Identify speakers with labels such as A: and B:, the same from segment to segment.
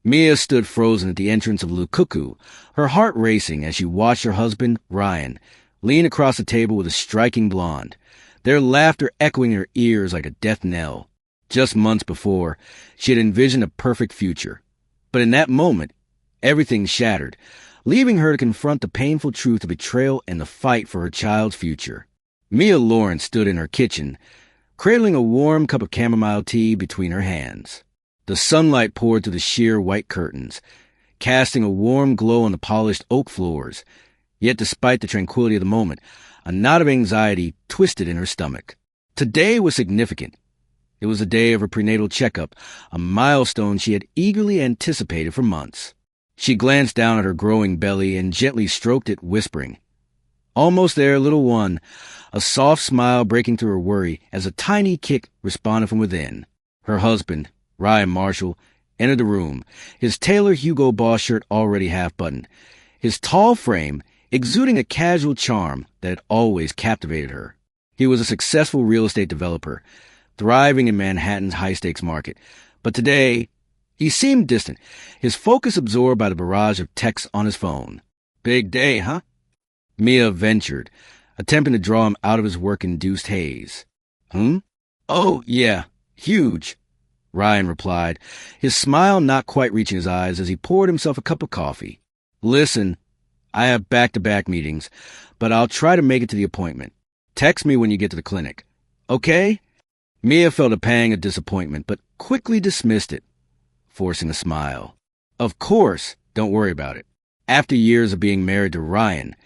A: Mia stood frozen at the entrance of Lukuku, her heart racing as she watched her husband, Ryan, lean across the table with a striking blonde, their laughter echoing in her ears like a death knell. Just months before, she had envisioned a perfect future. But in that moment, everything shattered, leaving her to confront the painful truth of betrayal and the fight for her child's future. Mia Lawrence stood in her kitchen, cradling a warm cup of chamomile tea between her hands. The sunlight poured through the sheer white curtains, casting a warm glow on the polished oak floors. Yet despite the tranquility of the moment, a knot of anxiety twisted in her stomach. Today was significant. It was the day of her prenatal checkup, a milestone she had eagerly anticipated for months. She glanced down at her growing belly and gently stroked it, whispering, "Almost there, little one," a soft smile breaking through her worry as a tiny kick responded from within. Her husband, Ryan Marshall, entered the room, his Taylor Hugo Boss shirt already half-buttoned, his tall frame exuding a casual charm that had always captivated her. He was a successful real estate developer, thriving in Manhattan's high-stakes market, but today he seemed distant, his focus absorbed by the barrage of texts on his phone. "Big day, huh?" Mia ventured, attempting to draw him out of his work-induced haze. "Oh, yeah, huge," Ryan replied, his smile not quite reaching his eyes as he poured himself a cup of coffee. "Listen, I have back-to-back meetings, but I'll try to make it to the appointment. Text me when you get to the clinic. Okay?" Mia felt a pang of disappointment, but quickly dismissed it, forcing a smile. Of course, don't worry about it. After years of being married to Ryan,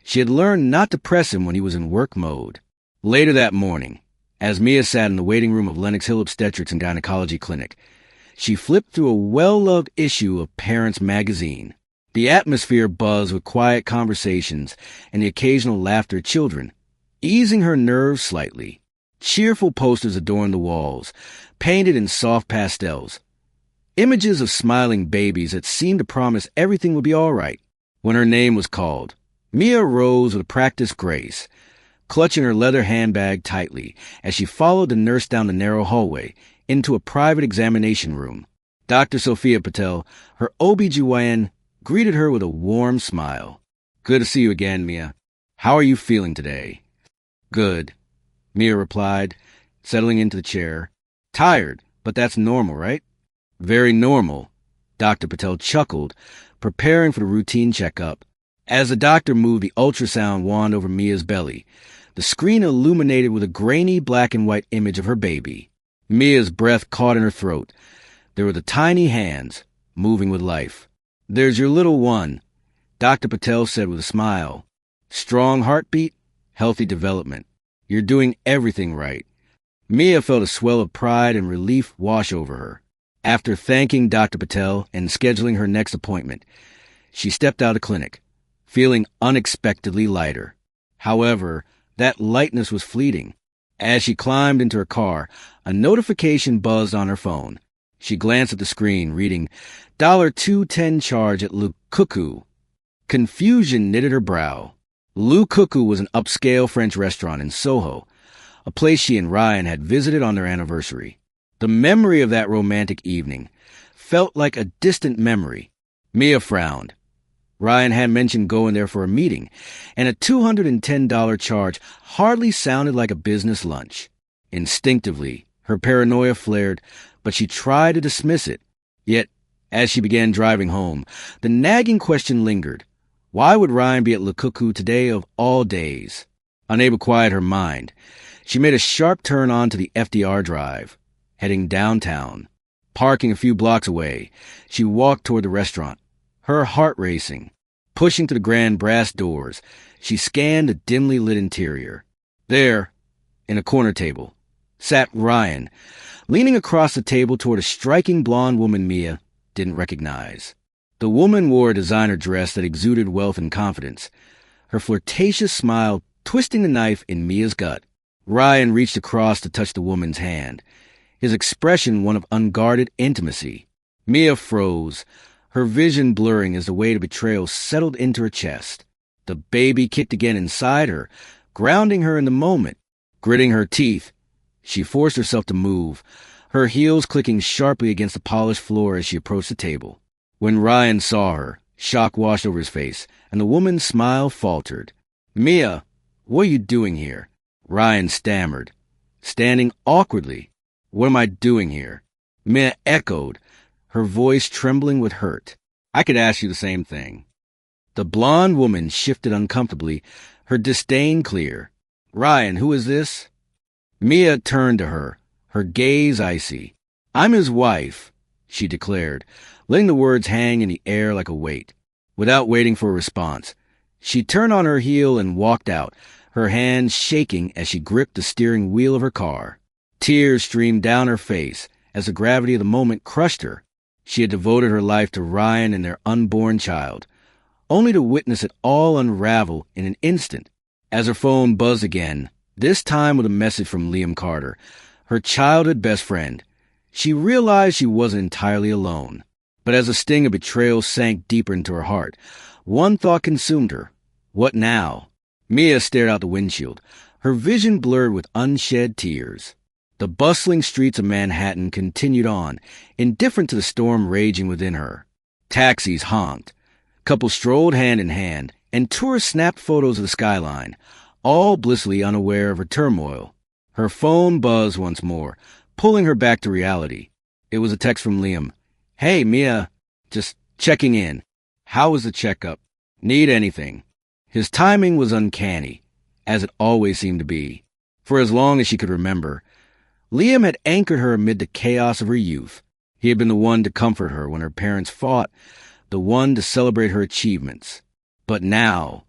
A: she had learned not to press him when he was in work mode. Later that morning, as Mia sat in the waiting room of Lenox Hill Obstetrics and Gynecology Clinic, she flipped through a well-loved issue of Parents magazine. The atmosphere buzzed with quiet conversations and the occasional laughter of children, easing her nerves slightly. Cheerful posters adorned the walls, painted in soft pastels. Images of smiling babies that seemed to promise everything would be all right. When her name was called, Mia rose with a practiced grace, clutching her leather handbag tightly as she followed the nurse down the narrow hallway into a private examination room. Dr. Sophia Patel, her OB-GYN, greeted her with a warm smile. "Good to see you again, Mia. How are you feeling today?" "Good," Mia replied, settling into the chair. "Tired, but that's normal, right?" "Very normal," Dr. Patel chuckled, preparing for the routine checkup. As the doctor moved the ultrasound wand over Mia's belly, the screen illuminated with a grainy black and white image of her baby. Mia's breath caught in her throat. There were the tiny hands, moving with life. "There's your little one," Dr. Patel said with a smile. "Strong heartbeat, healthy development. You're doing everything right." Mia felt a swell of pride and relief wash over her. After thanking Dr. Patel and scheduling her next appointment, she stepped out of the clinic, feeling unexpectedly lighter. However, that lightness was fleeting. As she climbed into her car, a notification buzzed on her phone. She glanced at the screen, reading, $2.10 charge at Lukuku. Confusion knitted her brow. Lukuku was an upscale French restaurant in Soho, a place she and Ryan had visited on their anniversary. The memory of that romantic evening felt like a distant memory. Mia frowned. Ryan had mentioned going there for a meeting, and a $210 charge hardly sounded like a business lunch. Instinctively, her paranoia flared, but she tried to dismiss it. Yet, as she began driving home, the nagging question lingered. Why would Ryan be at Lukuku today of all days? Unable to quiet her mind, she made a sharp turn onto the FDR Drive, heading downtown. Parking a few blocks away, she walked toward the restaurant, her heart racing. Pushing to the grand brass doors, she scanned the dimly lit interior. There, in a corner table, sat Ryan, leaning across the table toward a striking blonde woman Mia didn't recognize. The woman wore a designer dress that exuded wealth and confidence, her flirtatious smile twisting the knife in Mia's gut. Ryan reached across to touch the woman's hand, his expression one of unguarded intimacy. Mia froze, her vision blurring as the weight of betrayal settled into her chest. The baby kicked again inside her, grounding her in the moment. Gritting her teeth, she forced herself to move, her heels clicking sharply against the polished floor as she approached the table. When Ryan saw her, shock washed over his face, and the woman's smile faltered. "Mia, what are you doing here?" Ryan stammered, standing awkwardly. "What am I doing here?" Mia echoed, her voice trembling with hurt. "I could ask you the same thing." The blonde woman shifted uncomfortably, her disdain clear. "Ryan, who is this?" Mia turned to her, her gaze icy. "I'm his wife," she declared, letting the words hang in the air like a weight. Without waiting for a response, she turned on her heel and walked out, her hands shaking as she gripped the steering wheel of her car. Tears streamed down her face as the gravity of the moment crushed her. She had devoted her life to Ryan and their unborn child, only to witness it all unravel in an instant. As her phone buzzed again, this time with a message from Liam Carter, her childhood best friend, she realized she wasn't entirely alone. But as the sting of betrayal sank deeper into her heart, one thought consumed her. What now? Mia stared out the windshield, her vision blurred with unshed tears. The bustling streets of Manhattan continued on, indifferent to the storm raging within her. Taxis honked. Couples strolled hand in hand, and tourists snapped photos of the skyline, all blissfully unaware of her turmoil. Her phone buzzed once more, pulling her back to reality. It was a text from Liam. "Hey, Mia, just checking in. How was the checkup? Need anything?" His timing was uncanny, as it always seemed to be. For as long as she could remember, Liam had anchored her amid the chaos of her youth. He had been the one to comfort her when her parents fought, the one to celebrate her achievements. But now,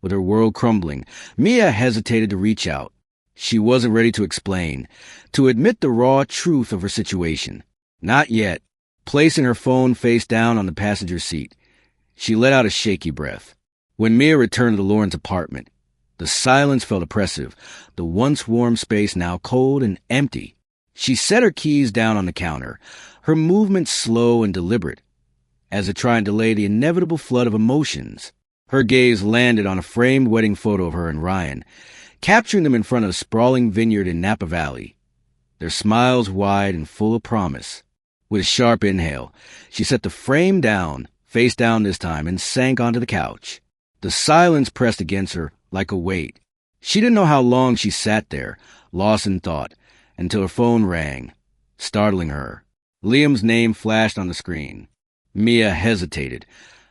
A: with her world crumbling, Mia hesitated to reach out. She wasn't ready to explain, to admit the raw truth of her situation. Not yet. Placing her phone face down on the passenger seat, she let out a shaky breath. When Mia returned to the Lawrence apartment, the silence felt oppressive, the once warm space now cold and empty. She set her keys down on the counter, her movements slow and deliberate, as if trying to delay the inevitable flood of emotions. Her gaze landed on a framed wedding photo of her and Ryan, capturing them in front of a sprawling vineyard in Napa Valley, their smiles wide and full of promise. With a sharp inhale, she set the frame down, face down this time, and sank onto the couch. The silence pressed against her like a weight. She didn't know how long she sat there, lost in thought, until her phone rang, startling her. Liam's name flashed on the screen. Mia hesitated,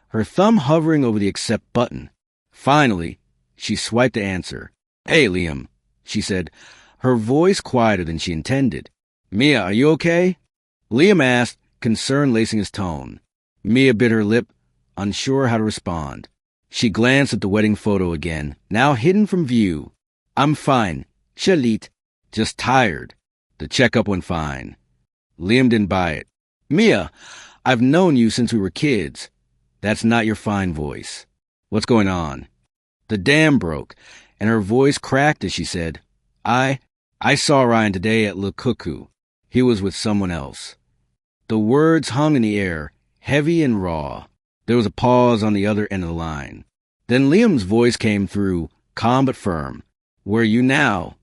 A: her thumb hovering over the accept button. Finally, she swiped to answer. "Hey, Liam," she said, her voice quieter than she intended. "Mia, are you okay?" Liam asked, concern lacing his tone. Mia bit her lip, unsure how to respond. She glanced at the wedding photo again, now hidden from view. "I'm fine. Chalit. Just tired." The checkup went fine. Liam didn't buy it. "Mia, I've known you since we were kids." "That's not your fine voice." "What's going on?" The dam broke, and her voice cracked as she said, I saw Ryan today at Le Cuckoo. He was with someone else." The words hung in the air, heavy and raw. There was a pause on the other end of the line. Then Liam's voice came through, calm but firm. "Where are you now?"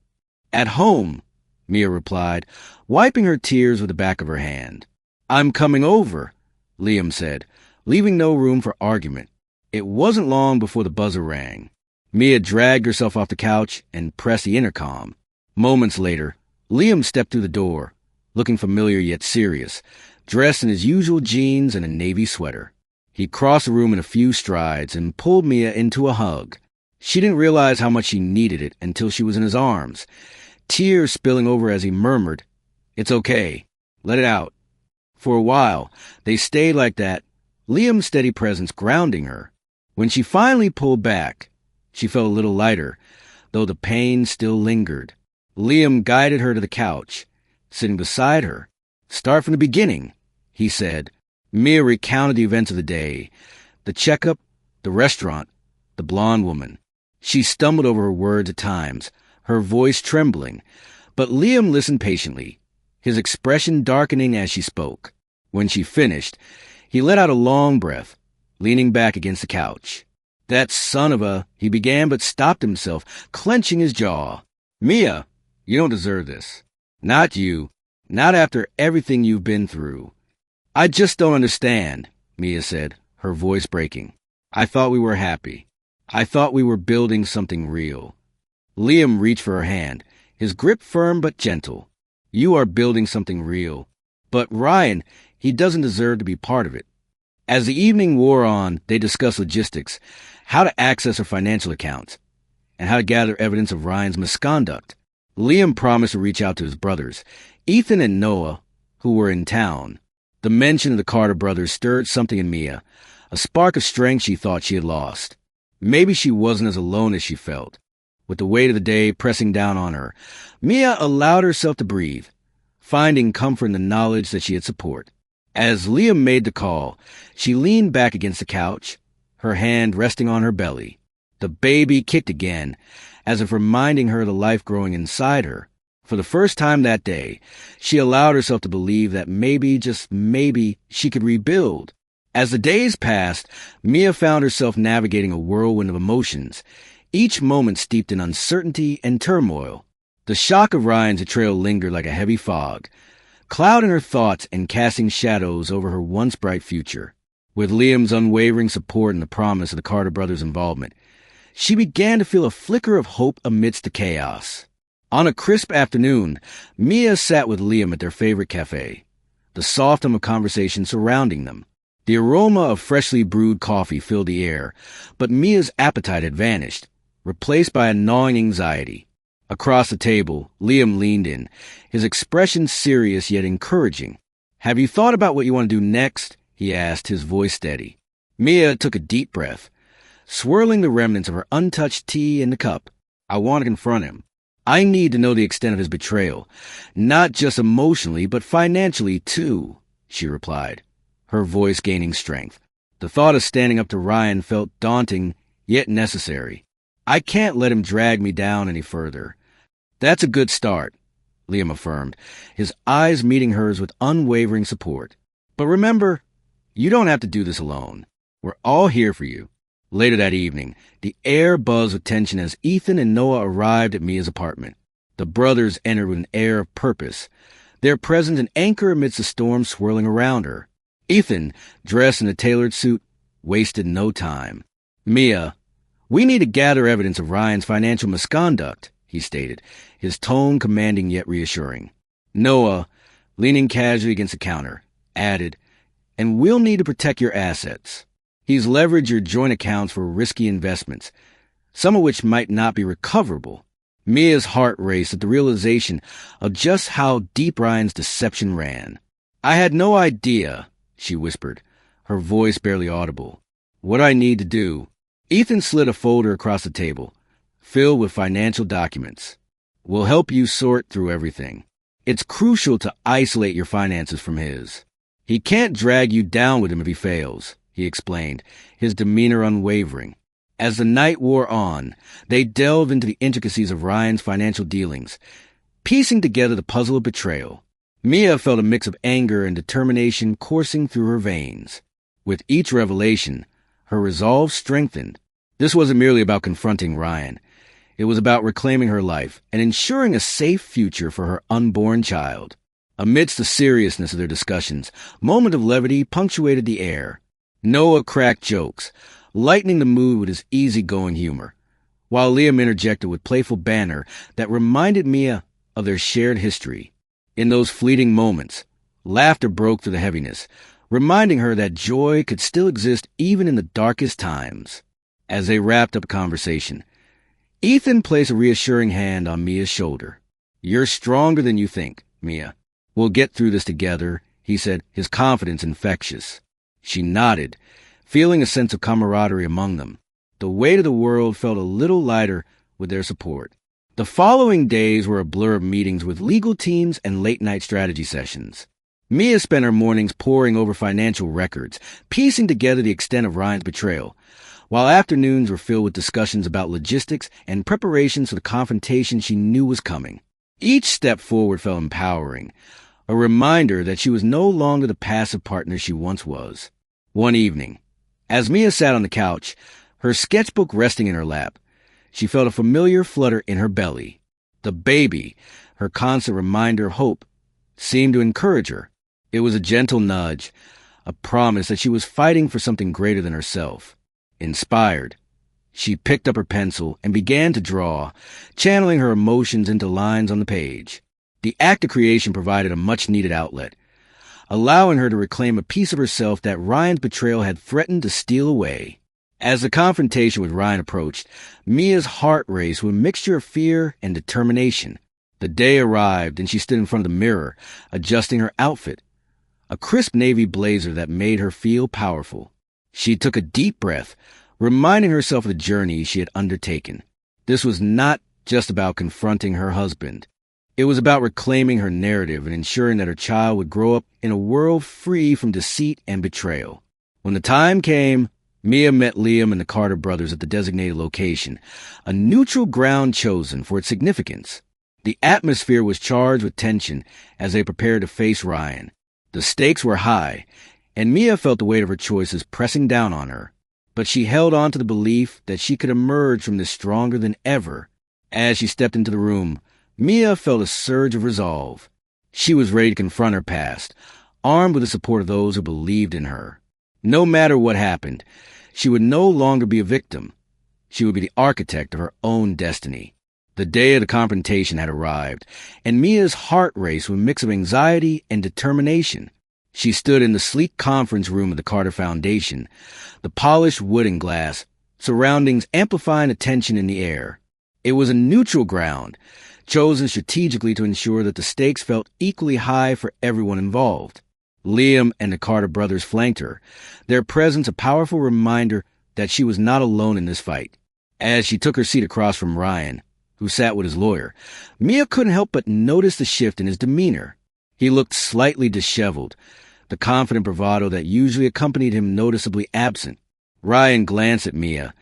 A: "At home," Mia replied, wiping her tears with the back of her hand. "I'm coming over," Liam said, leaving no room for argument. It wasn't long before the buzzer rang. Mia dragged herself off the couch and pressed the intercom. Moments later, Liam stepped through the door, looking familiar yet serious, dressed in his usual jeans and a navy sweater. He crossed the room in a few strides and pulled Mia into a hug. She didn't realize how much she needed it until she was in his arms, tears spilling over as he murmured, "It's okay. Let it out." For a while, they stayed like that, Liam's steady presence grounding her. When she finally pulled back, she felt a little lighter, though the pain still lingered. Liam guided her to the couch, sitting beside her. "Start from the beginning," he said. Mia recounted the events of the day, the checkup, the restaurant, the blonde woman. She stumbled over her words at times, her voice trembling, but Liam listened patiently, his expression darkening as she spoke. When she finished, he let out a long breath, leaning back against the couch. "That son of a," he began, but stopped himself, clenching his jaw. "Mia, you don't deserve this. Not you. Not after everything you've been through. I just don't understand." Mia said, her voice breaking. I thought we were happy. I thought we were building something real. Liam reached for her hand, his grip firm but gentle. You are building something real. But Ryan, he doesn't deserve to be part of it. As the evening wore on, they discussed logistics, how to access her financial accounts, and how to gather evidence of Ryan's misconduct. Liam promised to reach out to his brothers, Ethan and Noah, who were in town. The mention of the Carter brothers stirred something in Mia, a spark of strength she thought she had lost. Maybe she wasn't as alone as she felt. With the weight of the day pressing down on her, Mia allowed herself to breathe, finding comfort in the knowledge that she had support. As Liam made the call, she leaned back against the couch, her hand resting on her belly. The baby kicked again, as if reminding her of the life growing inside her. For the first time that day, she allowed herself to believe that maybe, just maybe, she could rebuild. As the days passed, Mia found herself navigating a whirlwind of emotions, each moment steeped in uncertainty and turmoil. The shock of Ryan's betrayal lingered like a heavy fog, clouding her thoughts and casting shadows over her once bright future. With Liam's unwavering support and the promise of the Carter brothers' involvement, she began to feel a flicker of hope amidst the chaos. On a crisp afternoon, Mia sat with Liam at their favorite cafe, the soft hum of conversation surrounding them. The aroma of freshly brewed coffee filled the air, but Mia's appetite had vanished, replaced by a gnawing anxiety. Across the table, Liam leaned in, his expression serious yet encouraging. Have you thought about what you want to do next? He asked, his voice steady. Mia took a deep breath, swirling the remnants of her untouched tea in the cup. I want to confront him. I need to know the extent of his betrayal, not just emotionally, but financially too, she replied, her voice gaining strength. The thought of standing up to Ryan felt daunting, yet necessary. I can't let him drag me down any further. That's a good start, Liam affirmed, his eyes meeting hers with unwavering support. But remember, you don't have to do this alone. We're all here for you. Later that evening, the air buzzed with tension as Ethan and Noah arrived at Mia's apartment. The brothers entered with an air of purpose, their presence an anchor amidst the storm swirling around her. Ethan, dressed in a tailored suit, wasted no time. Mia, we need to gather evidence of Ryan's financial misconduct, he stated, his tone commanding yet reassuring. Noah, leaning casually against the counter, added, and we'll need to protect your assets. He's leveraged your joint accounts for risky investments, some of which might not be recoverable. Mia's heart raced at the realization of just how deep Ryan's deception ran. I had no idea, she whispered, her voice barely audible. What I need to do. Ethan slid a folder across the table, filled with financial documents. We'll help you sort through everything. It's crucial to isolate your finances from his. He can't drag you down with him if he fails, he explained, his demeanor unwavering. As the night wore on, they delved into the intricacies of Ryan's financial dealings, piecing together the puzzle of betrayal. Mia felt a mix of anger and determination coursing through her veins. With each revelation, her resolve strengthened. This wasn't merely about confronting Ryan. It was about reclaiming her life and ensuring a safe future for her unborn child. Amidst the seriousness of their discussions, a moment of levity punctuated the air. Noah cracked jokes, lightening the mood with his easygoing humor, while Liam interjected with playful banter that reminded Mia of their shared history. In those fleeting moments, laughter broke through the heaviness, reminding her that joy could still exist even in the darkest times. As they wrapped up the conversation, Ethan placed a reassuring hand on Mia's shoulder. You're stronger than you think, Mia. We'll get through this together, he said, his confidence infectious. She nodded, feeling a sense of camaraderie among them. The weight of the world felt a little lighter with their support. The following days were a blur of meetings with legal teams and late-night strategy sessions. Mia spent her mornings poring over financial records, piecing together the extent of Ryan's betrayal, while afternoons were filled with discussions about logistics and preparations for the confrontation she knew was coming. Each step forward felt empowering, a reminder that she was no longer the passive partner she once was. One evening, as Mia sat on the couch, her sketchbook resting in her lap, she felt a familiar flutter in her belly. The baby, her constant reminder of hope, seemed to encourage her. It was a gentle nudge, a promise that she was fighting for something greater than herself. Inspired, she picked up her pencil and began to draw, channeling her emotions into lines on the page. The act of creation provided a much-needed outlet, allowing her to reclaim a piece of herself that Ryan's betrayal had threatened to steal away. As the confrontation with Ryan approached, Mia's heart raced with a mixture of fear and determination. The day arrived, and she stood in front of the mirror, adjusting her outfit, a crisp navy blazer that made her feel powerful. She took a deep breath, reminding herself of the journey she had undertaken. This was not just about confronting her husband. It was about reclaiming her narrative and ensuring that her child would grow up in a world free from deceit and betrayal. When the time came, Mia met Liam and the Carter brothers at the designated location, a neutral ground chosen for its significance. The atmosphere was charged with tension as they prepared to face Ryan. The stakes were high, and Mia felt the weight of her choices pressing down on her. But she held on to the belief that she could emerge from this stronger than ever. As she stepped into the room, Mia felt a surge of resolve. She was ready to confront her past, armed with the support of those who believed in her. No matter what happened, she would no longer be a victim. She would be the architect of her own destiny. The day of the confrontation had arrived, and Mia's heart raced with a mix of anxiety and determination. She stood in the sleek conference room of the Carter Foundation, the polished wood and glass, surroundings amplifying the tension in the air. It was a neutral ground, chosen strategically to ensure that the stakes felt equally high for everyone involved. Liam and the Carter brothers flanked her, their presence a powerful reminder that she was not alone in this fight. As she took her seat across from Ryan, who sat with his lawyer, Mia couldn't help but notice the shift in his demeanor. He looked slightly disheveled, the confident bravado that usually accompanied him noticeably absent. Ryan glanced at Mia,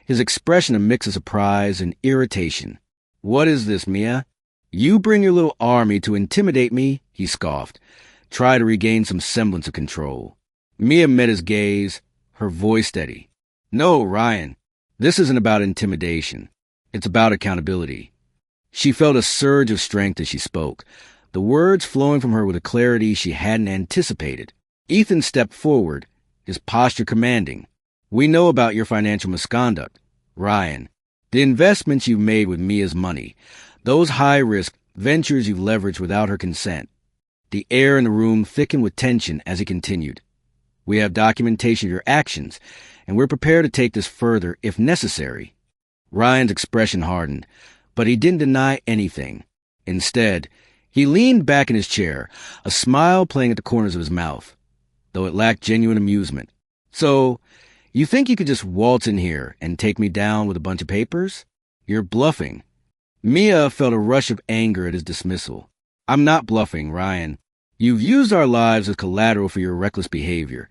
A: his expression a mix of surprise and irritation. "What is this, Mia? You bring your little army to intimidate me?" he scoffed. Try to regain some semblance of control. Mia met his gaze, her voice steady. "No, Ryan, this isn't about intimidation. It's about accountability." She felt a surge of strength as she spoke, the words flowing from her with a clarity she hadn't anticipated. Ethan stepped forward, his posture commanding. "We know about your financial misconduct, Ryan. The investments you've made with Mia's money, those high-risk ventures you've leveraged without her consent." The air in the room thickened with tension as he continued. "We have documentation of your actions, and we're prepared to take this further if necessary." Ryan's expression hardened, but he didn't deny anything. Instead, he leaned back in his chair, a smile playing at the corners of his mouth, though it lacked genuine amusement. "So, you think you could just waltz in here and take me down with a bunch of papers? You're bluffing." Mia felt a rush of anger at his dismissal. "I'm not bluffing, Ryan. You've used our lives as collateral for your reckless behavior,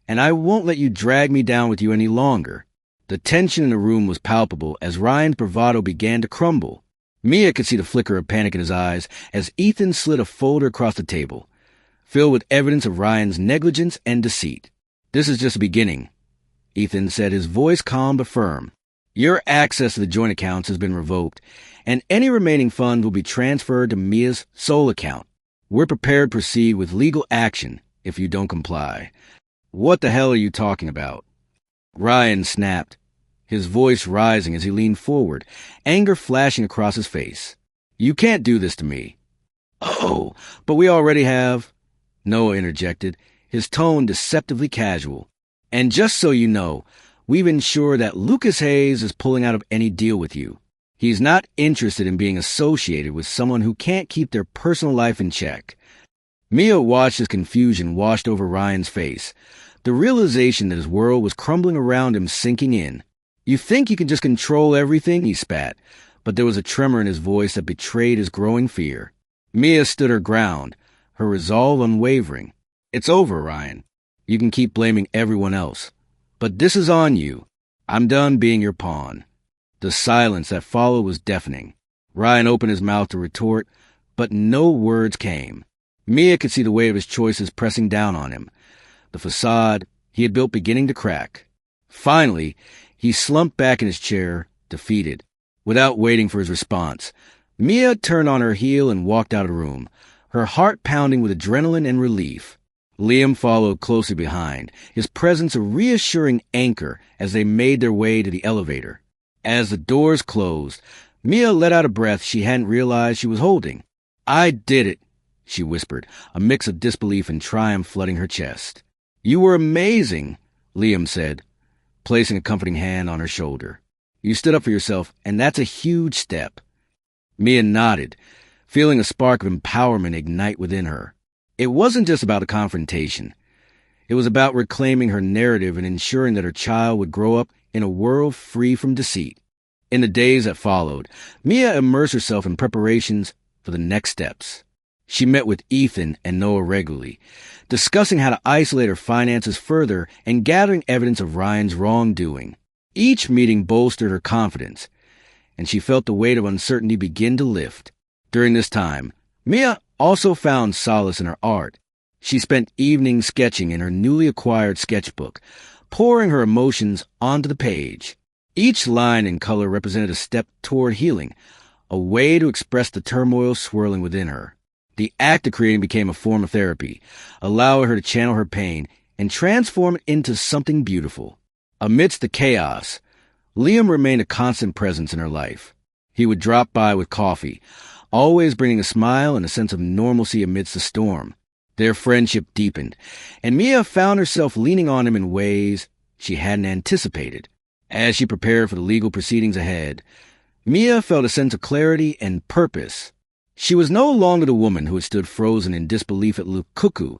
A: and I won't let you drag me down with you any longer." The tension in the room was palpable as Ryan's bravado began to crumble. Mia could see the flicker of panic in his eyes as Ethan slid a folder across the table, filled with evidence of Ryan's negligence and deceit. "This is just the beginning," Ethan said, his voice calm but firm. "Your access to the joint accounts has been revoked, and any remaining funds will be transferred to Mia's sole account. We're prepared to proceed with legal action if you don't comply." "What the hell are you talking about?" Ryan snapped, his voice rising as he leaned forward, anger flashing across his face. "You can't do this to me." "Oh, but we already have," Noah interjected, his tone deceptively casual. "And just so you know, we've ensured that Lucas Hayes is pulling out of any deal with you. He's not interested in being associated with someone who can't keep their personal life in check." Mia watched as confusion washed over Ryan's face, the realization that his world was crumbling around him sinking in. "You think you can just control everything?" he spat, but there was a tremor in his voice that betrayed his growing fear. Mia stood her ground, her resolve unwavering. "It's over, Ryan. You can keep blaming everyone else, but this is on you. I'm done being your pawn." The silence that followed was deafening. Ryan opened his mouth to retort, but no words came. Mia could see the weight of his choices pressing down on him, the facade he had built beginning to crack. Finally, he slumped back in his chair, defeated. Without waiting for his response, Mia turned on her heel and walked out of the room, her heart pounding with adrenaline and relief. Liam followed closely behind, his presence a reassuring anchor as they made their way to the elevator. As the doors closed, Mia let out a breath she hadn't realized she was holding. "I did it," she whispered, a mix of disbelief and triumph flooding her chest. "You were amazing," Liam said, placing a comforting hand on her shoulder. "You stood up for yourself, and that's a huge step." Mia nodded, feeling a spark of empowerment ignite within her. It wasn't just about a confrontation. It was about reclaiming her narrative and ensuring that her child would grow up in a world free from deceit. In the days that followed, Mia immersed herself in preparations for the next steps. She met with Ethan and Noah regularly, discussing how to isolate her finances further and gathering evidence of Ryan's wrongdoing. Each meeting bolstered her confidence, and she felt the weight of uncertainty begin to lift. During this time, Mia also found solace in her art. She spent evenings sketching in her newly acquired sketchbook, pouring her emotions onto the page. Each line and color represented a step toward healing, a way to express the turmoil swirling within her. The act of creating became a form of therapy, allowing her to channel her pain and transform it into something beautiful. Amidst the chaos, Liam remained a constant presence in her life. He would drop by with coffee, always bringing a smile and a sense of normalcy amidst the storm. Their friendship deepened, and Mia found herself leaning on him in ways she hadn't anticipated. As she prepared for the legal proceedings ahead, Mia felt a sense of clarity and purpose. She was no longer the woman who had stood frozen in disbelief at Lukuku.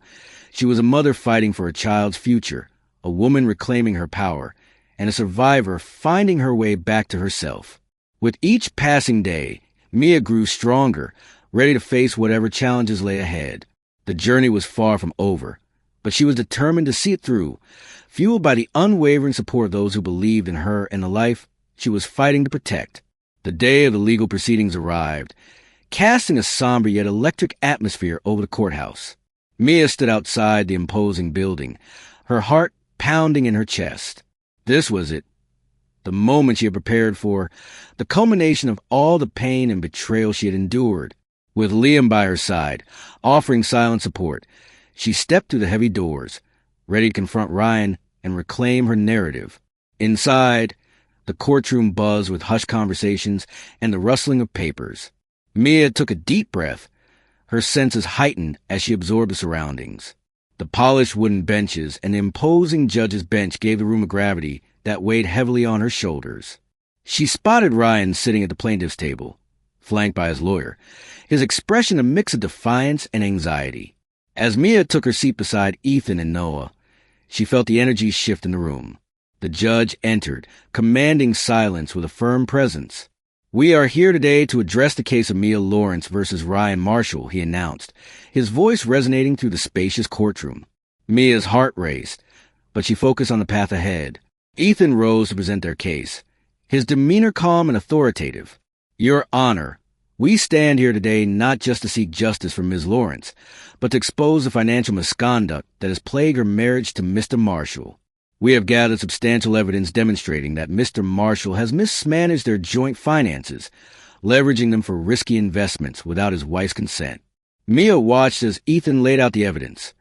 A: She was a mother fighting for her child's future, a woman reclaiming her power, and a survivor finding her way back to herself. With each passing day, Mia grew stronger, ready to face whatever challenges lay ahead. The journey was far from over, but she was determined to see it through, fueled by the unwavering support of those who believed in her and the life she was fighting to protect. The day of the legal proceedings arrived, casting a somber yet electric atmosphere over the courthouse. Mia stood outside the imposing building, her heart pounding in her chest. This was it. The moment she had prepared for, the culmination of all the pain and betrayal she had endured. With Liam by her side, offering silent support, she stepped through the heavy doors, ready to confront Ryan and reclaim her narrative. Inside, the courtroom buzzed with hushed conversations and the rustling of papers. Mia took a deep breath, her senses heightened as she absorbed the surroundings. The polished wooden benches and the imposing judge's bench gave the room a gravity that weighed heavily on her shoulders. She spotted Ryan sitting at the plaintiff's table, flanked by his lawyer, his expression a mix of defiance and anxiety. As Mia took her seat beside Ethan and Noah, she felt the energy shift in the room. The judge entered, commanding silence with a firm presence. "We are here today to address the case of Mia Lawrence versus Ryan Marshall," he announced, his voice resonating through the spacious courtroom. Mia's heart raced, but she focused on the path ahead. Ethan rose to present their case, his demeanor calm and authoritative. "Your Honor, we stand here today not just to seek justice for Ms. Lawrence, but to expose the financial misconduct that has plagued her marriage to Mr. Marshall. We have gathered substantial evidence demonstrating that Mr. Marshall has mismanaged their joint finances, leveraging them for risky investments without his wife's consent." Mia watched as Ethan laid out the evidence: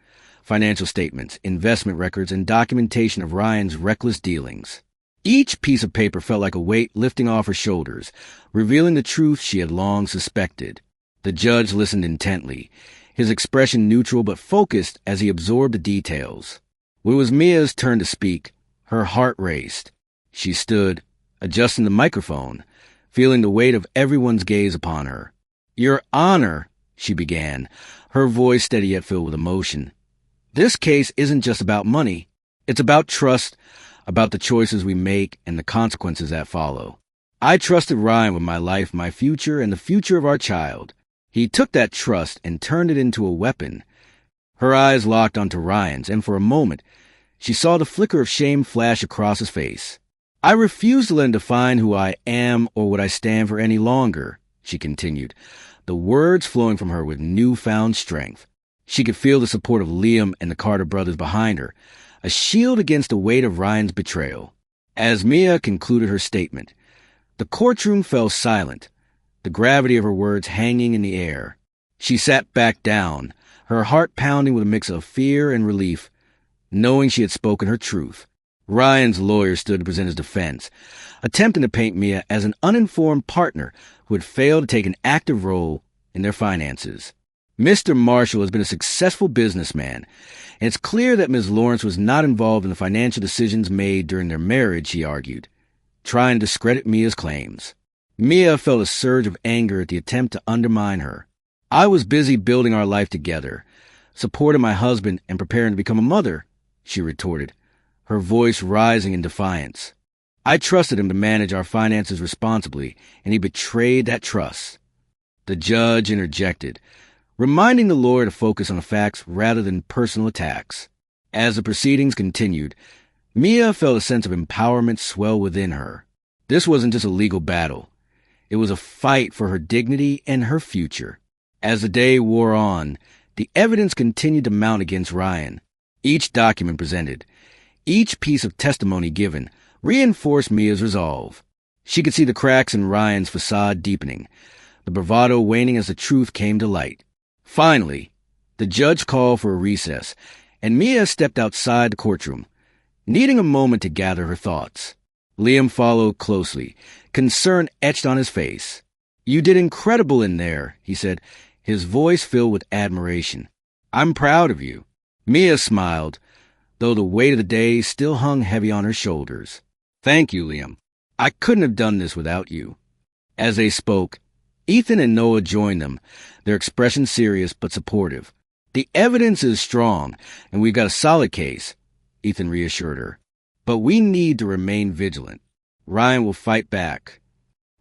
A: financial statements, investment records, and documentation of Ryan's reckless dealings. Each piece of paper felt like a weight lifting off her shoulders, revealing the truth she had long suspected. The judge listened intently, his expression neutral but focused as he absorbed the details. When it was Mia's turn to speak, her heart raced. She stood, adjusting the microphone, feeling the weight of everyone's gaze upon her. "Your Honor," she began, her voice steady yet filled with emotion. "This case isn't just about money. It's about trust, about the choices we make and the consequences that follow. I trusted Ryan with my life, my future, and the future of our child. He took that trust and turned it into a weapon." Her eyes locked onto Ryan's, and for a moment, she saw the flicker of shame flash across his face. "I refuse to let him define who I am or what I stand for any longer," she continued, the words flowing from her with newfound strength. She could feel the support of Liam and the Carter brothers behind her, a shield against the weight of Ryan's betrayal. As Mia concluded her statement, the courtroom fell silent, the gravity of her words hanging in the air. She sat back down, her heart pounding with a mix of fear and relief, knowing she had spoken her truth. Ryan's lawyer stood to present his defense, attempting to paint Mia as an uninformed partner who had failed to take an active role in their finances. Mr. Marshall has been a successful businessman, and it's clear that Ms. Lawrence was not involved in the financial decisions made during their marriage, he argued, trying to discredit Mia's claims. Mia felt a surge of anger at the attempt to undermine her. I was busy building our life together, supporting my husband and preparing to become a mother, she retorted, her voice rising in defiance. I trusted him to manage our finances responsibly, and he betrayed that trust. The judge interjected, reminding the lawyer to focus on the facts rather than personal attacks. As the proceedings continued, Mia felt a sense of empowerment swell within her. This wasn't just a legal battle. It was a fight for her dignity and her future. As the day wore on, the evidence continued to mount against Ryan. Each document presented, each piece of testimony given, reinforced Mia's resolve. She could see the cracks in Ryan's facade deepening, the bravado waning as the truth came to light. Finally, the judge called for a recess, and Mia stepped outside the courtroom, needing a moment to gather her thoughts. Liam followed closely, concern etched on his face. "You did incredible in there," he said, his voice filled with admiration. "I'm proud of you." Mia smiled, though the weight of the day still hung heavy on her shoulders. "Thank you, Liam. I couldn't have done this without you." As they spoke, Ethan and Noah joined them, their expression serious but supportive. "The evidence is strong, and we've got a solid case," Ethan reassured her. "But we need to remain vigilant. Ryan will fight back."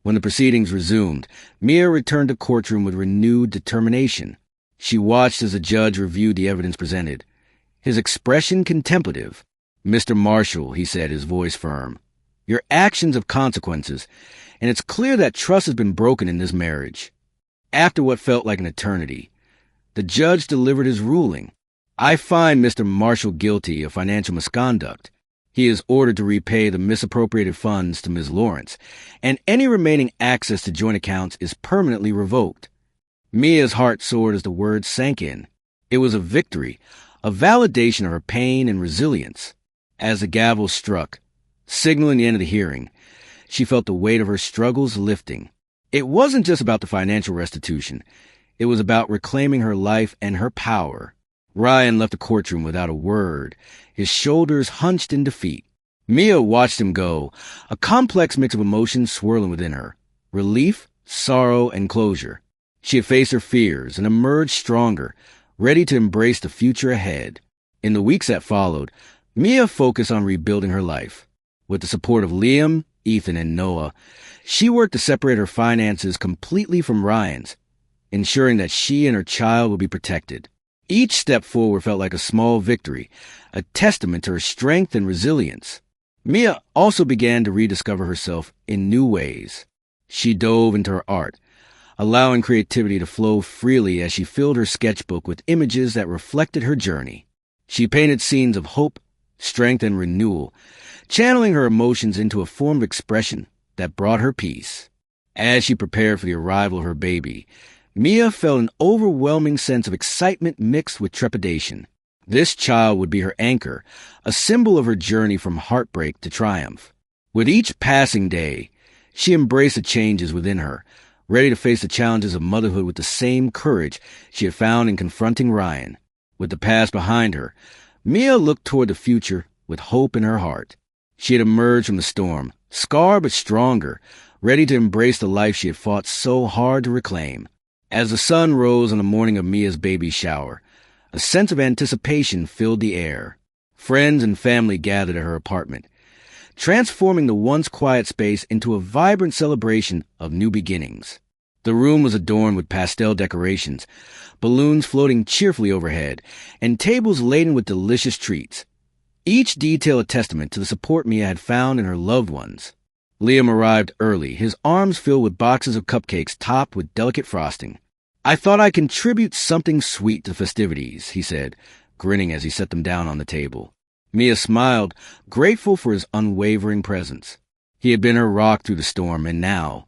A: When the proceedings resumed, Mia returned to courtroom with renewed determination. She watched as the judge reviewed the evidence presented, his expression contemplative. "Mr. Marshall," he said, his voice firm, "your actions have consequences, and it's clear that trust has been broken in this marriage." After what felt like an eternity, the judge delivered his ruling. "I find Mr. Marshall guilty of financial misconduct. He is ordered to repay the misappropriated funds to Ms. Lawrence, and any remaining access to joint accounts is permanently revoked." Mia's heart soared as the words sank in. It was a victory, a validation of her pain and resilience. As the gavel struck, signaling the end of the hearing, she felt the weight of her struggles lifting. It wasn't just about the financial restitution. It was about reclaiming her life and her power. Ryan left the courtroom without a word, his shoulders hunched in defeat. Mia watched him go, a complex mix of emotions swirling within her: relief, sorrow, and closure. She had faced her fears and emerged stronger, ready to embrace the future ahead. In the weeks that followed, Mia focused on rebuilding her life. With the support of Liam, Ethan, and Noah, she worked to separate her finances completely from Ryan's, ensuring that she and her child would be protected. Each step forward felt like a small victory, a testament to her strength and resilience. Mia also began to rediscover herself in new ways. She dove into her art, allowing creativity to flow freely as she filled her sketchbook with images that reflected her journey. She painted scenes of hope, strength, and renewal, channeling her emotions into a form of expression that brought her peace. As she prepared for the arrival of her baby, Mia felt an overwhelming sense of excitement mixed with trepidation. This child would be her anchor, a symbol of her journey from heartbreak to triumph. With each passing day, she embraced the changes within her, ready to face the challenges of motherhood with the same courage she had found in confronting Ryan. With the past behind her, Mia looked toward the future with hope in her heart. She had emerged from the storm, scarred but stronger, ready to embrace the life she had fought so hard to reclaim. As the sun rose on the morning of Mia's baby shower, a sense of anticipation filled the air. Friends and family gathered at her apartment, transforming the once quiet space into a vibrant celebration of new beginnings. The room was adorned with pastel decorations, balloons floating cheerfully overhead, and tables laden with delicious treats. Each detail a testament to the support Mia had found in her loved ones. Liam arrived early, his arms filled with boxes of cupcakes topped with delicate frosting. "I thought I'd contribute something sweet to the festivities," he said, grinning as he set them down on the table. Mia smiled, grateful for his unwavering presence. He had been her rock through the storm, and now,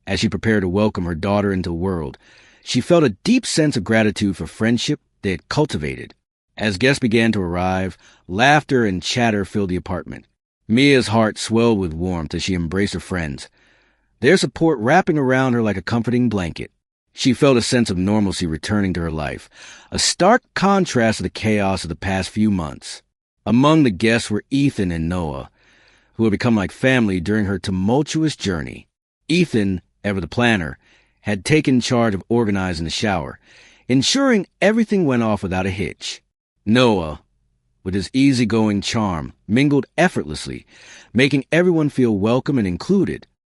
A: as she prepared to welcome her daughter into the world, she felt a deep sense of gratitude for friendship they had cultivated. As guests began to arrive, laughter and chatter filled the apartment. Mia's heart swelled with warmth as she embraced her friends, their support wrapping around her like a comforting blanket. She felt a sense of normalcy returning to her life, a stark contrast to the chaos of the past few months. Among the guests were Ethan and Noah, who had become like family during her tumultuous journey. Ethan, ever the planner, had taken charge of organizing the shower, ensuring everything went off without a hitch. Noah, with his easygoing charm, mingled effortlessly, making everyone feel welcome and included.